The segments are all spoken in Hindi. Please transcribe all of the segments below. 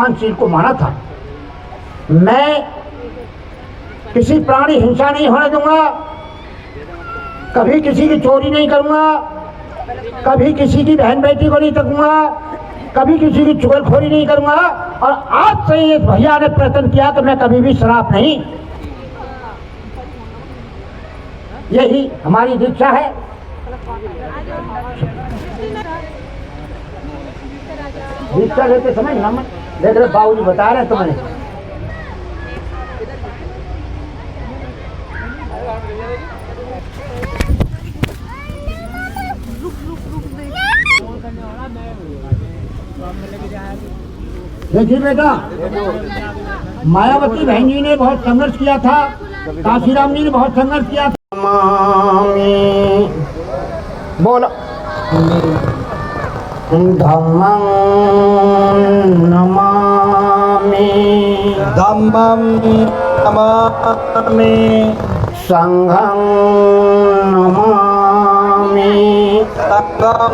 पांचशील को माना था। मैं किसी प्राणी हिंसा नहीं होने दूंगा, कभी किसी की चोरी नहीं करूंगा, कभी किसी की बहन बेटी को नहीं तकूंगा, कभी किसी की चुगलखोरी नहीं करूंगा। और आज से इस भैया ने प्रयत्न किया कि मैं कभी भी शराब नहीं। यही हमारी दीक्षा है। दीक्षा लेते समय नमन देख रहे बाबूजी बता रहे तुम्हें। देखिए बेटा, मायावती बहन जी ने बहुत संघर्ष किया था, काशीराम जी ने बहुत संघर्ष किया था। बोलो धम्मं नमामि, धम्मं नमामि, संघं नमामि, संघं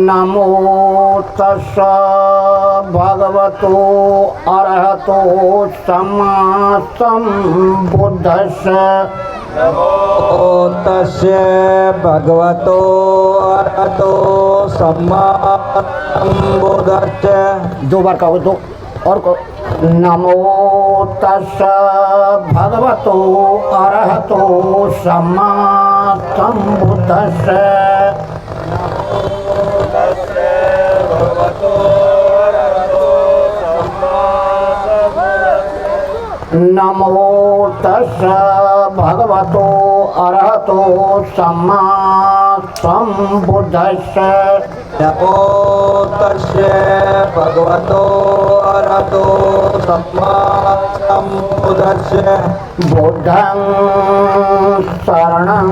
नमो तस्स भगवतो अरहतो सम्मा सम्बुद्धस्स, नमो तस्य भगवतो अरहतो सम्मा सम्बुद्धस्स। दो बार कहो, दो और कहो। नमो तस्स भगवतो अरहतो सम्मा सम्बुद्धस्स, नमो तस्स भगवतो अरहतो सम्मा सम्बुद्धस्स, नमो तस्य भगवतो अरहतो सम्मा सम्बुद्धस्स। बुद्धं शरणं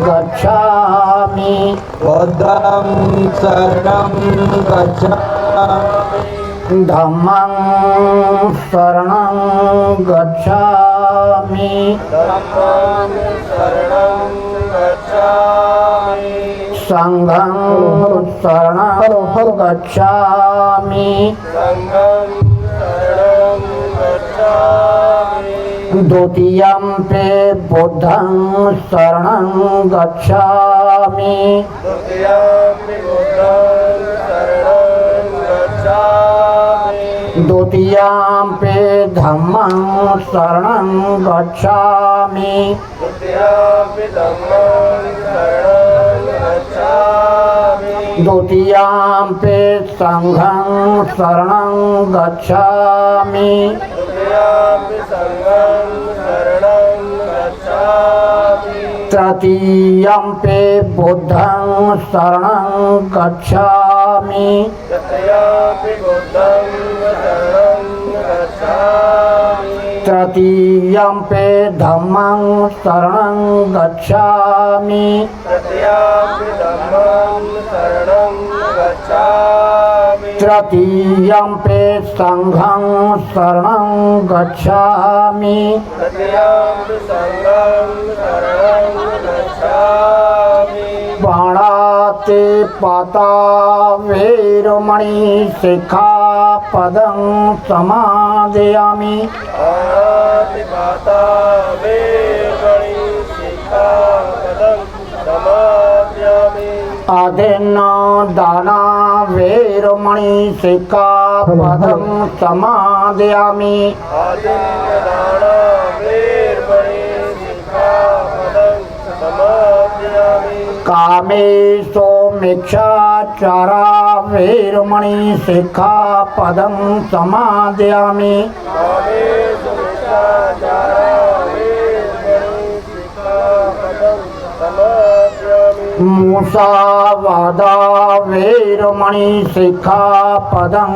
गच्छामि, बुद्धं शरणं गच्छामि, धम्मं शरणं गच्छामि, धम्मं शरणं गच्छामि, संघं शरणं गच्छामि, संघं शरणं गच्छामि, द्वितीयम्पि बुद्धं शरणं गच्छामि, द्वितीयम्पि बुद्धं शरणं गच्छामि, द्वितीयम्पि धम्मं शरणं गच्छामि, द्वितीयम्पि धम्मं शरणं गच्छामि, द्वितीयम्पि संघं शरणं गच्छामि, द्वितीयम्पि संघं शरणं गच्छामि, तृतीयम्पि बुद्धं शरणं गच्छामि, तृतीयम्पि बुद्धं शरणं गच्छामि, तृतीयम्पि धम्मं शरणं गच्छामि, तृतीयम्पि धम्मं शरणं गच्छामि, तृतीयम्पि संघं शरणं गच्छामि, तृतीयम्पि संघं शरणं गच्छामि, पाणातिपाता वीरमणि शिखापदं समादयामि, पाणातिपाता वीरमणि शिखापदं समादयामि, आदिन्नदाना वीरमणि शिखापदं समादयामि, आदिन्नदाना वीरमणि शिखापदं समादयामि, कामेषु मिच्छाचारा वीरमणि शिखापदं समादयामि, कामेषु मिच्छाचारा वीरमणि शिखापदं समादयामि, मूषावादा वीरमणि शिखापदं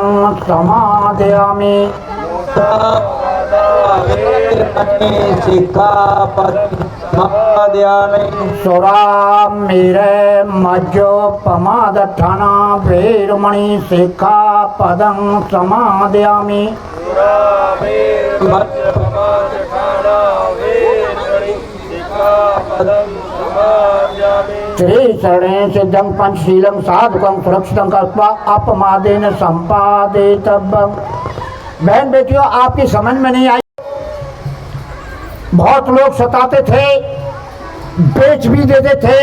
समादयामि, शिखापदं समादयामि, सुरामेरे मज्जोपमादठाना वीरमणि शिखापदं समादयामि, शिखापदं समादयामि, त्रिशरणेन सिद्धं पंचशीलं साधुकं सुरक्षितं कृत्वा अपमादेन संपादितव्यम्। बहन बेटियों, आपकी समझ में नहीं आई। बहुत लोग सताते थे, बेच भी देते थे,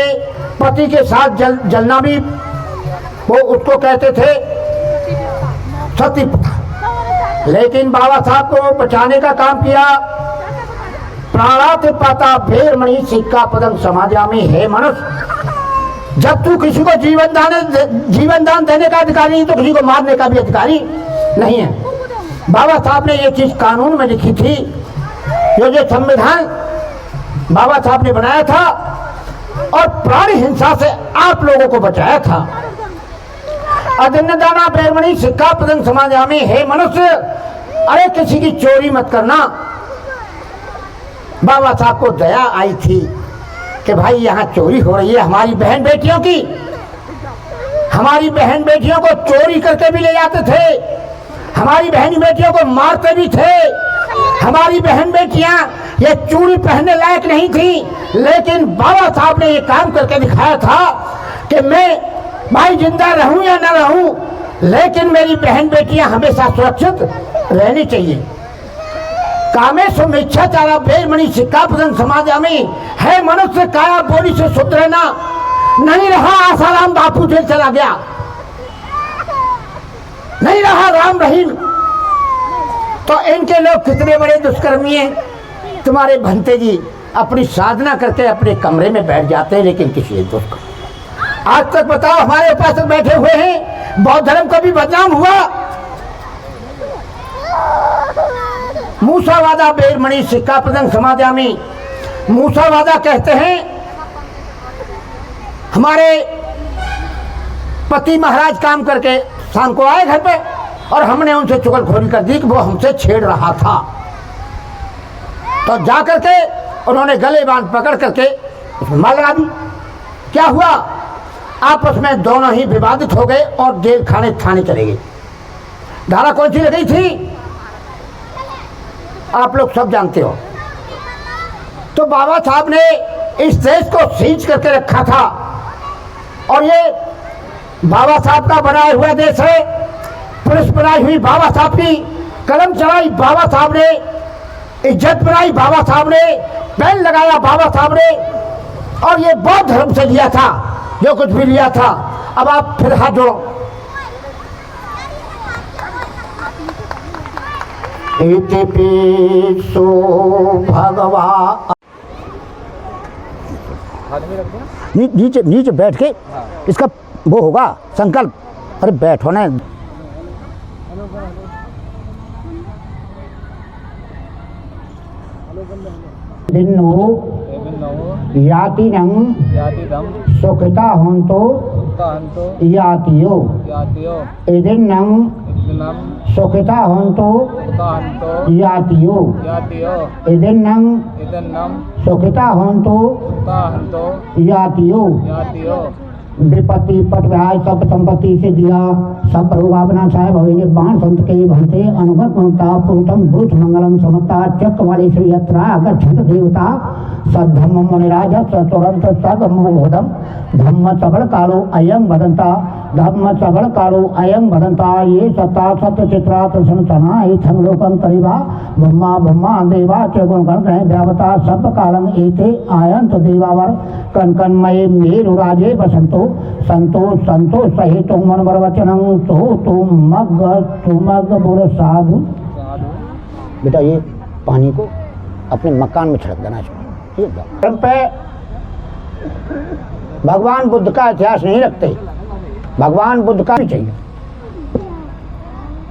पति के साथ जलना भी वो उसको कहते थे सती प्रथा। लेकिन बाबा साहब को बचाने का काम किया। प्राणात पाता भेरमणि सिक्का पदम समाजामी। हे मनुष्य, जब तू किसी को जीवन दान देने का अधिकारी नहीं तो किसी को मारने का भी अधिकारी नहीं है। बाबा साहब ने ये चीज कानून में लिखी थी। जो संविधान बाबा साहब ने बनाया था और प्राणी हिंसा से आप लोगों को बचाया था। अदन्नदाना भेरमणि सिक्का पदम समाजामी। हे मनुष्य, अरे किसी की चोरी मत करना। बाबा साहब को दया आई थी कि भाई यहाँ चोरी हो रही है हमारी बहन बेटियों की। हमारी बहन बेटियों को चोरी करके भी ले जाते थे, हमारी बहन बेटियों को मारते भी थे। हमारी बहन बेटियां ये चूड़ी पहनने लायक नहीं थी, लेकिन बाबा साहब ने ये काम करके दिखाया था कि मैं भाई जिंदा रहूं या ना रहूं, लेकिन मेरी बहन बेटियां हमेशा सुरक्षित रहनी चाहिए। कामेशु मिच्छाचारा भेरमणि सिक्कापदं समाजामि। है मनुष्य, काया बोली से शुद्ध रहना। नहीं रहा आसाराम बापू जेल चला गया, नहीं रहा राम रहीम। तो इनके लोग कितने बड़े दुष्कर्मी हैं। तुम्हारे भंते जी अपनी साधना करके अपने कमरे में बैठ जाते हैं, लेकिन किसी दुष्कर्म। आज तक बताओ, हमारे उपासक बैठे हुए हैं, बौद्ध धर्म कभी बदनाम हुआ? मूसावादा भेरमणि सिक्कापदं समाजामि। मूसावादा कहते हैं हमारे पति महाराज काम करके शाम को आए घर पे और हमने उनसे चुगलखोरी कर दी कि वो हमसे छेड़ रहा था। तो जा करके उन्होंने गले बांध पकड़ करके उसमें मार लगा दी। क्या हुआ? आपस में दोनों ही विवादित हो गए और जेल खाने थाने चले गए। धारा कौन सी लगी थी आप लोग सब जानते हो। तो बाबा साहब ने इस देश को सींच करके रखा था और ये बाबा साहब का बनाया हुआ देश है। पुलिस बनाई हुई बाबा साहब की, कलम चलाई बाबा साहब ने, इज्जत बनाई बाबा साहब ने, पेन लगाया बाबा साहब ने, और ये बौद्ध धर्म से लिया था जो कुछ भी लिया था। अब आप फिर हाथ जोड़ो। इतिपिसु भगवान। नीचे नीचे बैठ के इसका वो होगा संकल्प। अरे बैठो ना। दिन्नो यातिनं सुखिता हंतो यातियो इदिन्नं सुखिता हंतो यातियो इदिन्नं सुखिता हंतो यातियो। विपत्ति पटव्याय सब संपत्ति से दिया सब रोगावना साहेब भवेंगे बाण संत के भंते अनुगत ममता पुरुषम ब्रुत मंगलम समता चक्र वाले श्री यत्रा गच्छत देवता सद्धम्म मुनिराज सतुरंत सगमोदम धम्म सबल कालो अयं वदंता धम्म सबल कालो अयं वदंता ये सत्ता सत्य चित्रा प्रसन्नतना ये लोकम तरिवा ब्रह्मा ब्रह्मा देवा च गुणगण ग्रह व्यावता सब कालम एते आयंत देवावर कनकन्मये मेरु राजे बसंतो संतो संतो सहितो मनवर वचनं तो तुमग बुर साधु। बेटा ये पानी को अपने मकान में छिड़क देना चाहिए। पे भगवान बुद्ध का इतिहास नहीं रखते, भगवान बुद्ध का भी चाहिए।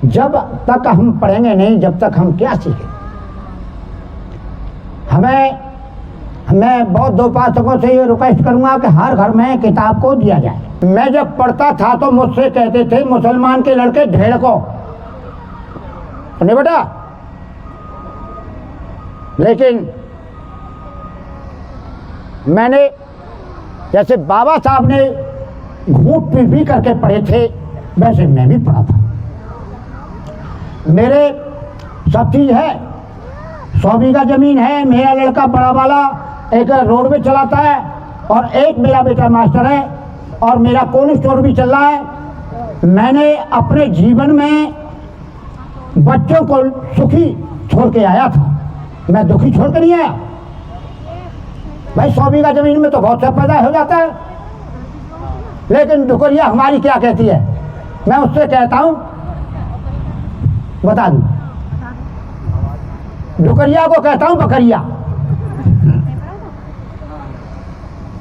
जब तक हम पढ़ेंगे नहीं, जब तक हम क्या सीखें। मैं बौद्ध उपासकों से ये रिक्वेस्ट करूंगा कि हर घर में किताब को दिया जाए। मैं जब पढ़ता था तो मुझसे कहते थे मुसलमान के लड़के ढेड़ को, सुने बेटा। लेकिन मैंने जैसे बाबा साहब ने घूट पी करके पढ़े थे, वैसे मैं भी पढ़ा था। मेरे सब चीज है, 100 बीघा जमीन है। मेरा लड़का बड़ा वाला एक रोड में चलाता है और एक मेरा बेटा मास्टर है और मेरा कोल्ड स्टोर भी चल रहा है। मैंने अपने जीवन में बच्चों को सुखी छोड़ के आया था, मैं दुखी छोड़ के नहीं आया। भाई 100 बीघा जमीन में तो बहुत सब पैदा हो जाता है, लेकिन डुकरिया हमारी क्या कहती है, मैं उससे कहता हूं, बता दूं, डुकरिया को कहता हूं बकरिया।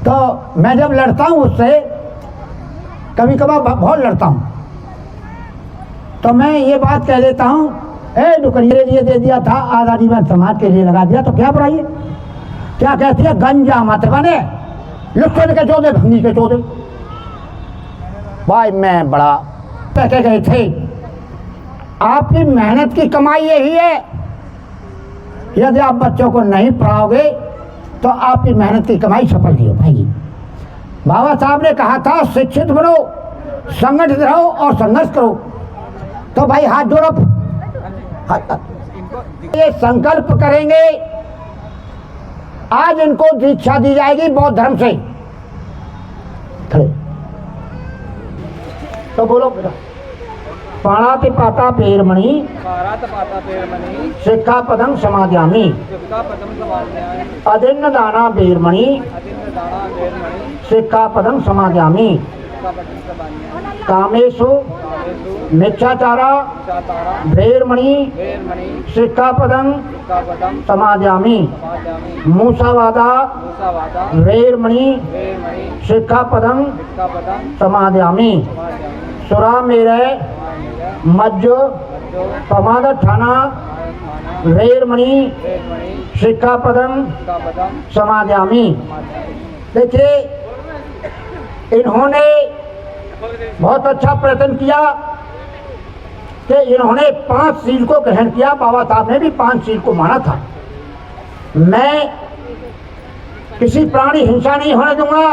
तो मैं जब लड़ता हूं उससे, कभी कभार बहुत लड़ता हूं, तो मैं ये बात कह देता हूं, ए डुकरिया लिए दे दिया था, आज़ादी में समाज के लिए लगा दिया, तो क्या बुराई है? क्या कहती है, गंजा मत बने, लुट्टन के चौदे भंगी के चौदे। भाई मैं बड़ा कह के गए थे, आपकी मेहनत की कमाई यही है, यदि आप बच्चों को नहीं पढ़ाओगे तो आपकी मेहनत की कमाई सफल नहीं हो पाएगी। बाबा साहब ने कहा था, शिक्षित बनो, संगठित रहो और संघर्ष करो। तो भाई हाथ जोड़ो, ये संकल्प करेंगे। आज इनको दीक्षा दी जाएगी बौद्ध धर्म से। तो बोलो बेटा, पाणाति पाता पेरमणि शिक्षा पदं समादयामि, अदिन्न दाना पेरमणि शिक्षा पदं समादयामि, कामेषु मिच्छाचारा भेर्मणि शिक्षा पदं समादयामि, मूसावादा भेर्मणि शिक्षा पदं समादयामि, सुरा मेरे मज्जो प्रमाद ठाना भेर्मणि शिक्षा पदं समादयामि। देखिए, इन्होंने बहुत अच्छा प्रयत्न किया कि इन्होंने 5 शील को ग्रहण किया। बाबा साहब ने भी 5 शील को माना था। मैं किसी प्राणी हिंसा नहीं होने दूंगा,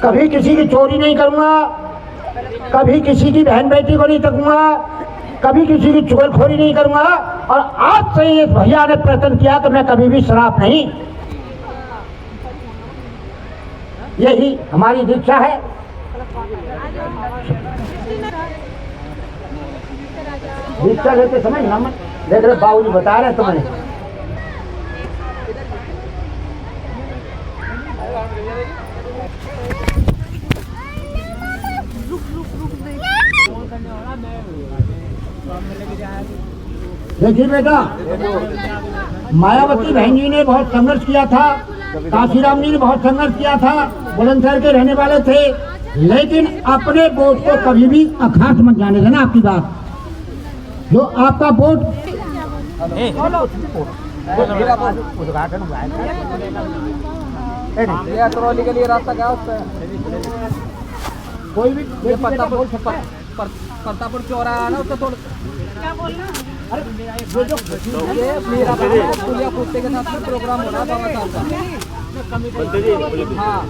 कभी किसी की चोरी नहीं करूंगा, कभी किसी की बहन बेटी को नहीं तकूंगा, कभी किसी की चुगलखोरी नहीं करूंगा। और आज से इस भैया ने प्रयत्न किया कि मैं कभी भी शराब नहीं। यही हमारी दीक्षा है। दीक्षा लेते समय नमन देख रहे, बाबूजी बता रहे तुम्हें। देखिए बेटा, मायावती बहन जी ने बहुत संघर्ष किया था, काशीराम जी ने बहुत संघर्ष किया था, बुलंदशहर के रहने वाले थे, लेकिन अपने वोट को कभी भी अखाट मत जाने देना। आपकी बात, जो आपका वोट ट्रॉली के लिए रास्ता क्या उसका? कोई भी परतापुर चौराहा ना, उसका थोड़ा क्या बोलना? अरे मेरा पुलिया कुत्ते के साथ में प्रोग्राम हो रहा है बाबा साहब का। हाँ,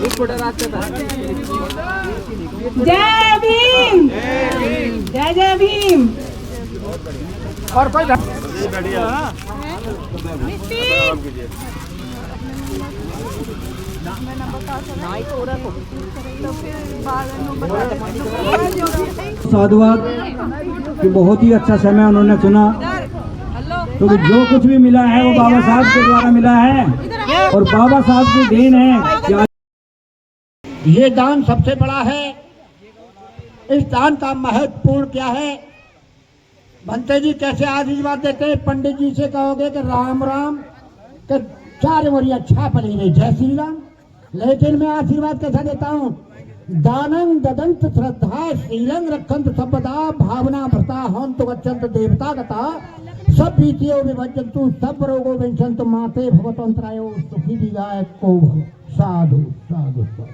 इस छोटे रास्ते पर। जय भीम, जय जय भीम। और कोई साधुवाद कि बहुत ही अच्छा समय उन्होंने चुना, क्योंकि जो कुछ भी मिला है वो बाबा साहब के द्वारा मिला है और बाबा साहब की देन है कि ये दान सबसे बड़ा है। इस दान का महत्वपूर्ण क्या है? भंते जी कैसे आशीर्वाद देते हैं? पंडित जी से कहोगे कि राम राम के 4 वरिया अच्छा पली रही, जय श्री राम। लेकिन मैं आशीर्वाद कैसा देता हूँ? दानं ददंत श्रद्धा शीलं रखंत सबदा भावना भ्रता हंत गच्छन्त देवता गता सब बीतियो विभजन्तु सब रोगो विंशन्तु माते भवतंत्रायो सुखी दीगाय को भव। साधु साधु साधु।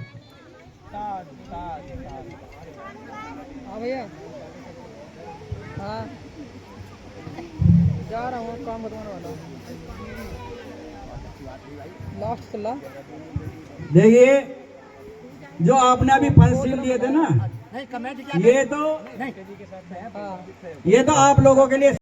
भैया, हाँ जा रहा हूँ, काम बताने वाला हूँ। लास्ट चला। देखिए, जो आपने अभी पंचशील लिए थे ना, ये तो आप लोगों के लिए